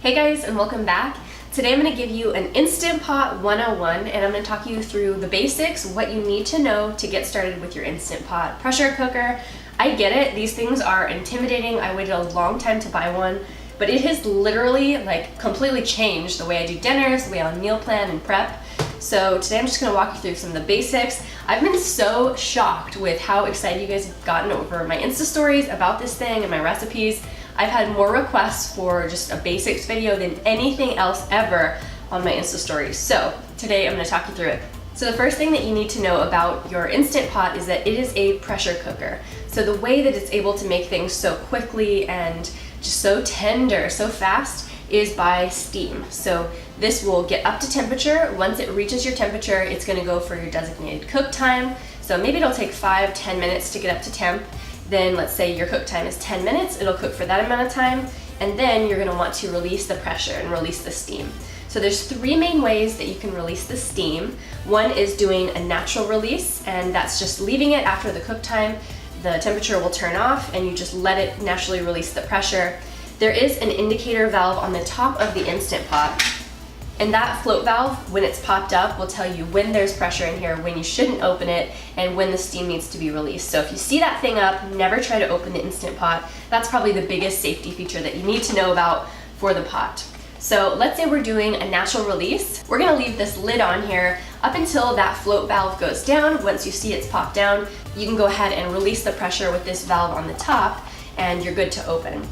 Hey guys, and welcome back. Today I'm going to give you an Instant Pot 101, and I'm going to talk you through the basics, what you need to know to get started with your Instant Pot pressure cooker. I get it, these things are intimidating. I waited a long time to buy one, but it has literally completely changed the way I do dinners, the way I meal plan and prep. So today I'm just going to walk you through some of the basics. I've been so shocked with how excited you guys have gotten over my Insta stories about this thing and my recipes. I've had more requests for just a basics video than anything else ever on my Insta stories. So today I'm going to talk you through it. So the first thing that you need to know about your Instant Pot is that it is a pressure cooker. So the way that it's able to make things so quickly and just so tender, so fast, is by steam. So this will get up to temperature. Once it reaches your temperature, it's going to go for your designated cook time. So maybe it'll take 5-10 minutes to get up to temp. Then let's say your cook time is 10 minutes, it'll cook for that amount of time, and then you're gonna want to release the pressure and release the steam. So there's three main ways that you can release the steam. One is doing a natural release, and that's just leaving it after the cook time. The temperature will turn off and you just let it naturally release the pressure. There is an indicator valve on the top of the Instant Pot, and that float valve, when it's popped up, will tell you when there's pressure in here, when you shouldn't open it, and when the steam needs to be released. So if you see that thing up, never try to open the Instant Pot. That's probably the biggest safety feature that you need to know about for the pot. So let's say we're doing a natural release. We're gonna leave this lid on here up until that float valve goes down. Once you see it's popped down, you can go ahead and release the pressure with this valve on the top, and you're good to open.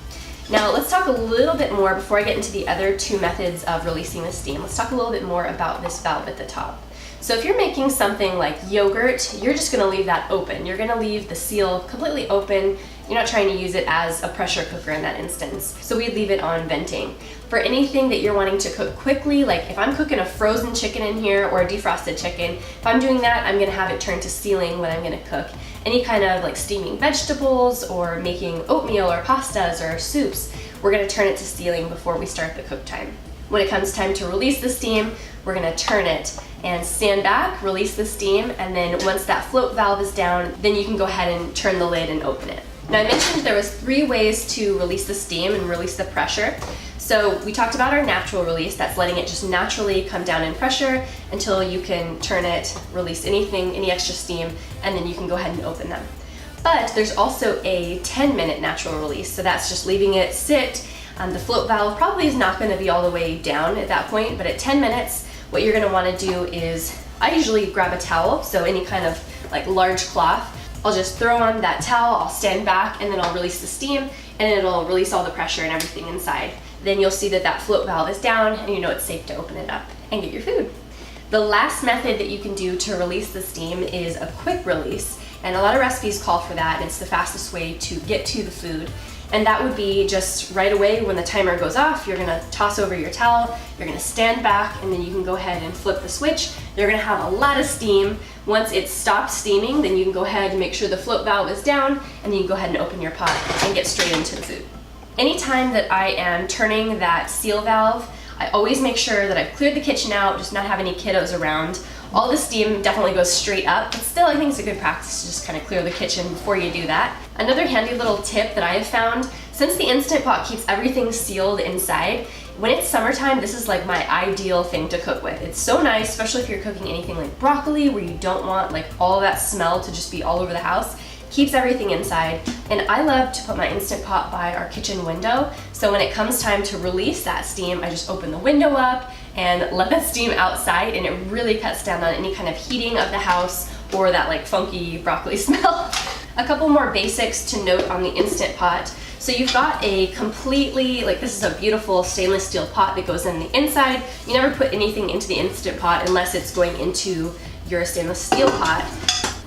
Now let's talk a little bit more before I get into the other two methods of releasing the steam. Let's talk a little bit more about this valve at the top. So if you're making something like yogurt, you're just gonna leave that open. You're gonna leave the seal completely open. You're not trying to use it as a pressure cooker in that instance. So we'd leave it on venting. For anything that you're wanting to cook quickly, like if I'm cooking a frozen chicken in here or a defrosted chicken, if I'm doing that, I'm gonna have it turn to sealing when I'm gonna cook. Any kind of steaming vegetables or making oatmeal or pastas or soups, we're gonna turn it to sealing before we start the cook time. When it comes time to release the steam, we're gonna turn it and stand back, release the steam, and then once that float valve is down, then you can go ahead and turn the lid and open it. Now I mentioned there was three ways to release the steam and release the pressure. So we talked about our natural release, that's letting it just naturally come down in pressure until you can turn it, release anything, any extra steam, and then you can go ahead and open them. But there's also a 10-minute natural release, so that's just leaving it sit. The float valve probably is not gonna be all the way down at that point, but at 10 minutes, what you're gonna wanna do is, I usually grab a towel, so any kind of large cloth. I'll just throw on that towel, I'll stand back, and then I'll release the steam, and it'll release all the pressure and everything inside. Then you'll see that that float valve is down, and you know it's safe to open it up and get your food. The last method that you can do to release the steam is a quick release, and a lot of recipes call for that, and it's the fastest way to get to the food. And that would be just right away when the timer goes off, you're gonna toss over your towel, you're gonna stand back, and then you can go ahead and flip the switch. You're gonna have a lot of steam. Once it stops steaming, then you can go ahead and make sure the float valve is down, and then you can go ahead and open your pot and get straight into the food. Anytime that I am turning that seal valve, I always make sure that I've cleared the kitchen out, just not have any kiddos around. All the steam definitely goes straight up, but still I think it's a good practice to just kind of clear the kitchen before you do that. Another handy little tip that I have found, since the Instant Pot keeps everything sealed inside, when it's summertime, this is my ideal thing to cook with. It's so nice, especially if you're cooking anything like broccoli, where you don't want all that smell to just be all over the house. Keeps everything inside, and I love to put my Instant Pot by our kitchen window, so when it comes time to release that steam, I just open the window up and let that steam outside, and it really cuts down on any kind of heating of the house or that funky broccoli smell. A couple more basics to note on the Instant Pot. So you've got a completely, this is a beautiful stainless steel pot that goes in the inside. You never put anything into the Instant Pot unless it's going into your stainless steel pot.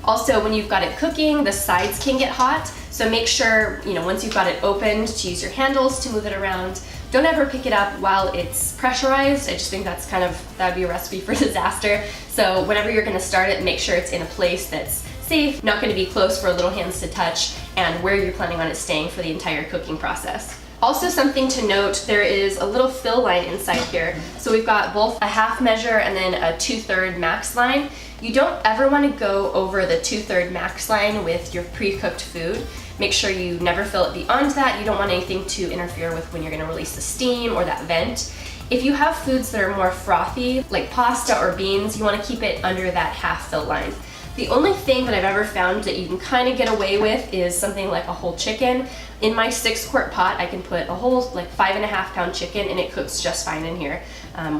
Also, when you've got it cooking, the sides can get hot, so make sure, once you've got it opened, to use your handles to move it around. Don't ever pick it up while it's pressurized. I just think that's that'd be a recipe for disaster. So whenever you're gonna start it, make sure it's in a place that's safe, not gonna be close for little hands to touch, and where you're planning on it staying for the entire cooking process. Also, something to note, there is a little fill line inside here. So we've got both a half measure and then a 2/3 max line. You don't ever want to go over the 2/3 max line with your pre-cooked food. Make sure you never fill it beyond that. You don't want anything to interfere with when you're going to release the steam or that vent. If you have foods that are more frothy, like pasta or beans, you want to keep it under that half fill line. The only thing that I've ever found that you can kind of get away with is something like a whole chicken. In my 6-quart pot, I can put a whole like 5.5-pound chicken and it cooks just fine in here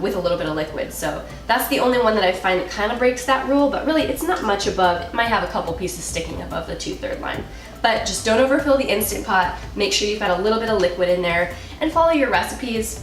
with a little bit of liquid. So that's the only one that I find that kind of breaks that rule, but really it's not much above. It might have a couple pieces sticking above the 2/3 line. But just don't overfill the Instant Pot. Make sure you've got a little bit of liquid in there and follow your recipes.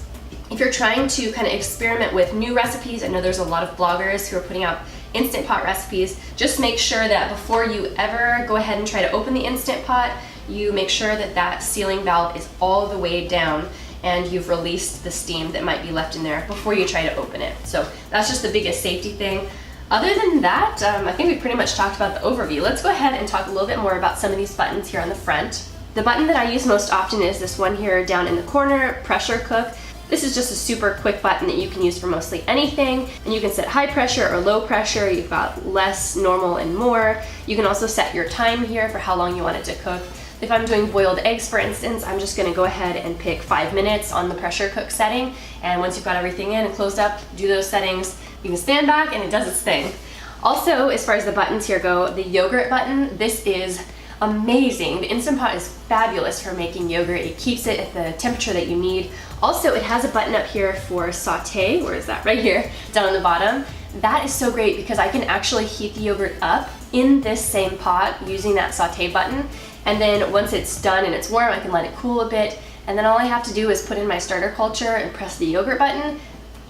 If you're trying to kind of experiment with new recipes, I know there's a lot of bloggers who are putting out Instant Pot recipes. Just make sure that before you ever go ahead and try to open the Instant Pot, you make sure that that sealing valve is all the way down and you've released the steam that might be left in there before you try to open it. So that's just the biggest safety thing. Other than that, I think we pretty much talked about the overview. Let's go ahead and talk a little bit more about some of these buttons here on the front. The button that I use most often is this one here down in the corner, Pressure Cook. This is just a super quick button that you can use for mostly anything, and you can set high pressure or low pressure. You've got less, normal, and more. You can also set your time here for how long you want it to cook. If I'm doing boiled eggs, for instance, I'm just gonna go ahead and pick 5 minutes on the pressure cook setting, and once you've got everything in and closed up, do those settings, you can stand back and it does its thing. Also, as far as the buttons here go, the yogurt button, this is amazing. The Instant Pot is fabulous for making yogurt. It keeps it at the temperature that you need. Also, it has a button up here for saute. Where is that? Right here, down on the bottom. That is so great because I can actually heat the yogurt up in this same pot using that saute button. And then once it's done and it's warm, I can let it cool a bit. And then all I have to do is put in my starter culture and press the yogurt button,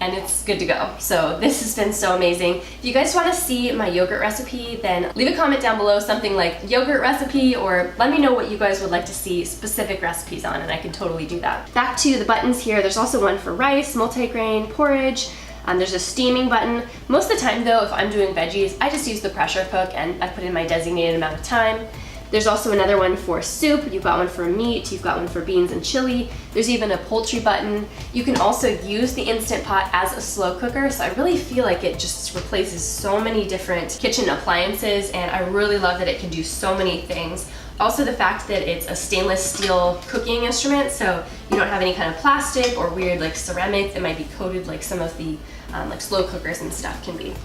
and it's good to go. So this has been so amazing. If you guys want to see my yogurt recipe, then leave a comment down below, something like yogurt recipe, or let me know what you guys would like to see specific recipes on, and I can totally do that. Back to the buttons here, there's also one for rice, multigrain, porridge. There's a steaming button. Most of the time though, if I'm doing veggies, I just use the pressure cook and I put in my designated amount of time. There's also another one for soup. You've got one for meat. You've got one for beans and chili. There's even a poultry button. You can also use the Instant Pot as a slow cooker. So I really feel like it just replaces so many different kitchen appliances, and I really love that it can do so many things. Also, the fact that it's a stainless steel cooking instrument, so you don't have any kind of plastic or weird like ceramic that might be coated like some of the like slow cookers and stuff can be.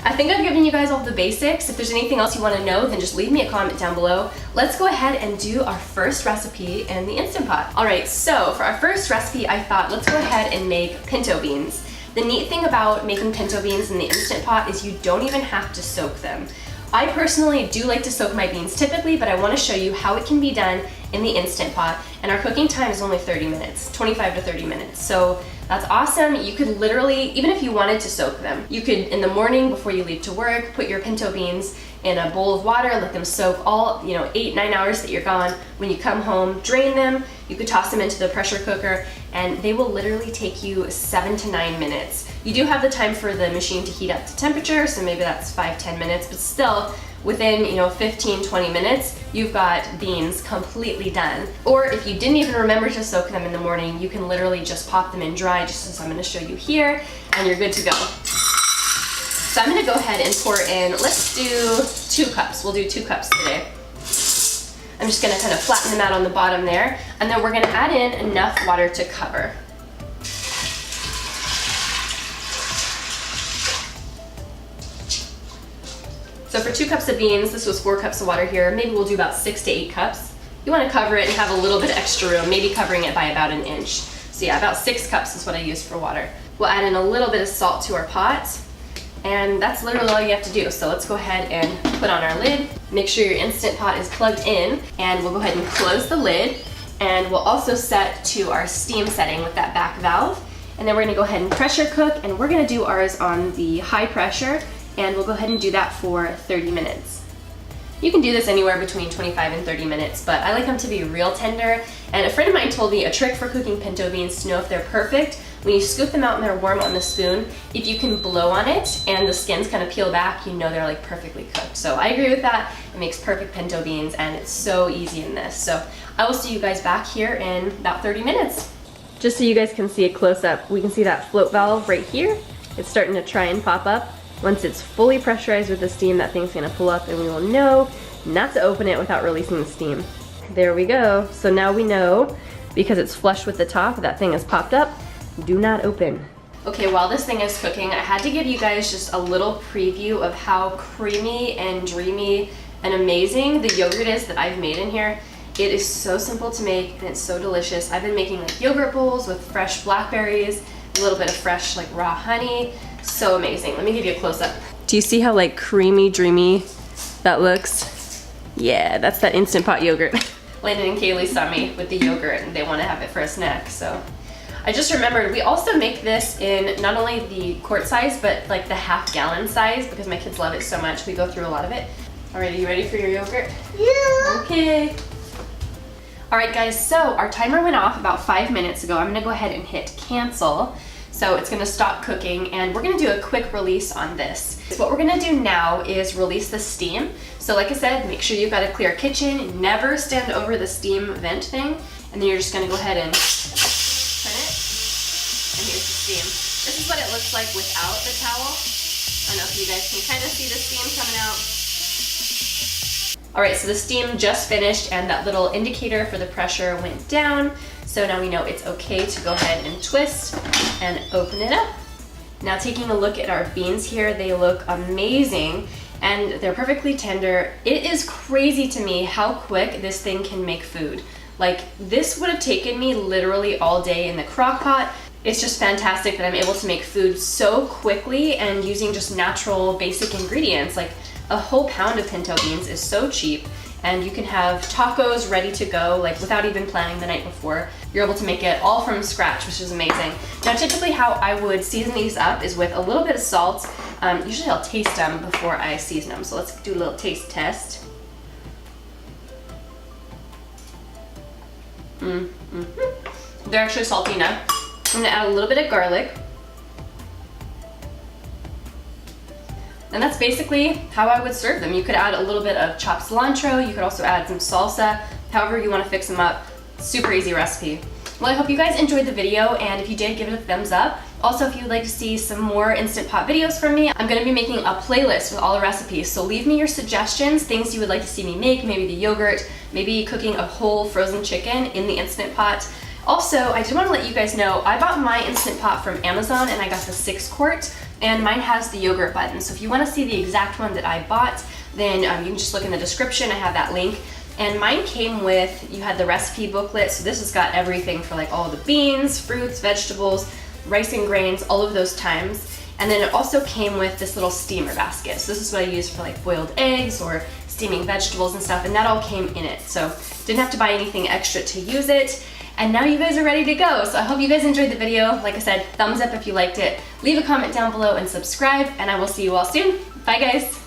I think I've given you guys all the basics. If there's anything else you want to know, then just leave me a comment down below. Let's go ahead and do our first recipe in the Instant Pot. All right, so for our first recipe, I thought let's go ahead and make pinto beans. The neat thing about making pinto beans in the Instant Pot is you don't even have to soak them. I personally do like to soak my beans typically, but I want to show you how it can be done in the Instant Pot, and our cooking time is only 30 minutes, 25 to 30 minutes. So that's awesome. You could literally, even if you wanted to soak them, you could in the morning before you leave to work, put your pinto beans in a bowl of water, let them soak all, 8-9 hours that you're gone. When you come home, drain them. You could toss them into the pressure cooker, and they will literally take you 7 to 9 minutes. You do have the time for the machine to heat up to temperature, so maybe that's 5-10 minutes, but still, within 15-20 minutes, you've got beans completely done. Or if you didn't even remember to soak them in the morning, you can literally just pop them in dry, just as I'm gonna show you here, and you're good to go. So I'm gonna go ahead and pour in, let's do 2 cups. We'll do 2 cups today. I'm just gonna kind of flatten them out on the bottom there, and then we're gonna add in enough water to cover. So for 2 cups of beans, this was 4 cups of water here. Maybe we'll do about 6 to 8 cups. You want to cover it and have a little bit of extra room, maybe covering it by about 1 inch. So yeah, about 6 cups is what I used for water. We'll add in a little bit of salt to our pot, and that's literally all you have to do. So let's go ahead and put on our lid. Make sure your Instant Pot is plugged in, and we'll go ahead and close the lid. And we'll also set to our steam setting with that back valve. And then we're gonna go ahead and pressure cook, and we're gonna do ours on the high pressure, and we'll go ahead and do that for 30 minutes. You can do this anywhere between 25 and 30 minutes, but I like them to be real tender. And a friend of mine told me a trick for cooking pinto beans to know if they're perfect when you scoop them out and they're warm on the spoon, if you can blow on it and the skins kind of peel back, you know they're like perfectly cooked. So I agree with that. It makes perfect pinto beans and it's so easy in this. So I will see you guys back here in about 30 minutes. Just so you guys can see a close up, we can see that float valve right here. It's starting to try and pop up. Once it's fully pressurized with the steam, that thing's gonna pull up and we will know not to open it without releasing the steam. There we go. So now we know, because it's flush with the top, that thing has popped up, do not open. Okay, while this thing is cooking, I had to give you guys just a little preview of how creamy and dreamy and amazing the yogurt is that I've made in here. It is so simple to make and it's so delicious. I've been making like yogurt bowls with fresh blackberries, a little bit of fresh like raw honey. So amazing. Let me give you a close up. Do you see how like creamy, dreamy that looks? Yeah, that's that Instant Pot yogurt. Landon and Kaylee saw me with the yogurt and they want to have it for a snack, so. I just remembered we also make this in not only the quart size, but like the half-gallon size because my kids love it so much. We go through a lot of it. All right, are you ready for your yogurt? Yeah. Okay. All right, guys, so our timer went off about 5 minutes ago. I'm gonna go ahead and hit cancel. So it's gonna stop cooking and we're gonna do a quick release on this. So what we're gonna do now is release the steam. So like I said, make sure you've got a clear kitchen, never stand over the steam vent thing, and then you're just gonna go ahead and turn it, and here's the steam. This is what it looks like without the towel. I don't know if you guys can kind of see the steam coming out. All right, so the steam just finished and that little indicator for the pressure went down. So now we know it's okay to go ahead and twist and open it up. Now taking a look at our beans here, they look amazing and they're perfectly tender. It is crazy to me how quick this thing can make food. Like this would have taken me literally all day in the crock pot. It's just fantastic that I'm able to make food so quickly and using just natural basic ingredients. Like a whole pound of pinto beans is so cheap and you can have tacos ready to go like without even planning the night before. You're able to make it all from scratch, which is amazing. Now typically how I would season these up is with a little bit of salt. Usually I'll taste them before I season them. So let's do a little taste test. They're actually salty enough. I'm gonna add a little bit of garlic. And that's basically how I would serve them. You could add a little bit of chopped cilantro. You could also add some salsa, however you want to fix them up. Super easy recipe. Well, I hope you guys enjoyed the video, and if you did, give it a thumbs up. Also, if you'd like to see some more Instant Pot videos from me, I'm going to be making a playlist with all the recipes. So leave me your suggestions, things you would like to see me make, maybe the yogurt, maybe cooking a whole frozen chicken in the Instant Pot. Also, I just want to let you guys know, I bought my Instant Pot from Amazon and I got the 6 quart, and mine has the yogurt button. So if you want to see the exact one that I bought, then you can just look in the description. I have that link. And mine came with, you had the recipe booklet, so this has got everything for like all the beans, fruits, vegetables, rice and grains, all of those times. And then it also came with this little steamer basket. So this is what I use for like boiled eggs or steaming vegetables and stuff, and that all came in it. So didn't have to buy anything extra to use it. And now you guys are ready to go. So I hope you guys enjoyed the video. Like I said, thumbs up if you liked it. Leave a comment down below and subscribe, and I will see you all soon. Bye guys.